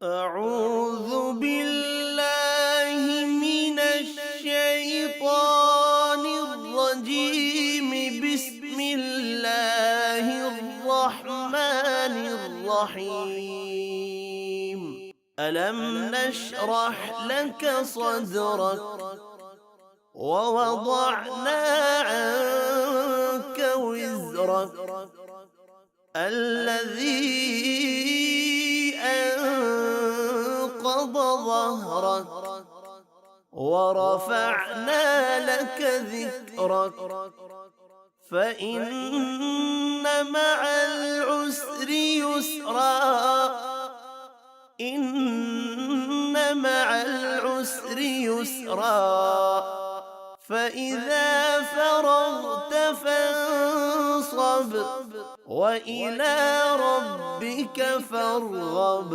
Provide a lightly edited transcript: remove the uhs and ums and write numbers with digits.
أعوذ بالله من الشيطان الرجيم. بسم الله الرحمن الرحيم. ألم نشرح لك صدرك ووضعنا عنك وزرك الذي أنقض ظهرك ورفعنا لك ذكرك فإن مع العسر يسرا إن مع العسر يسرا فإذا فرغت فانصب وإلى ربك فارغب.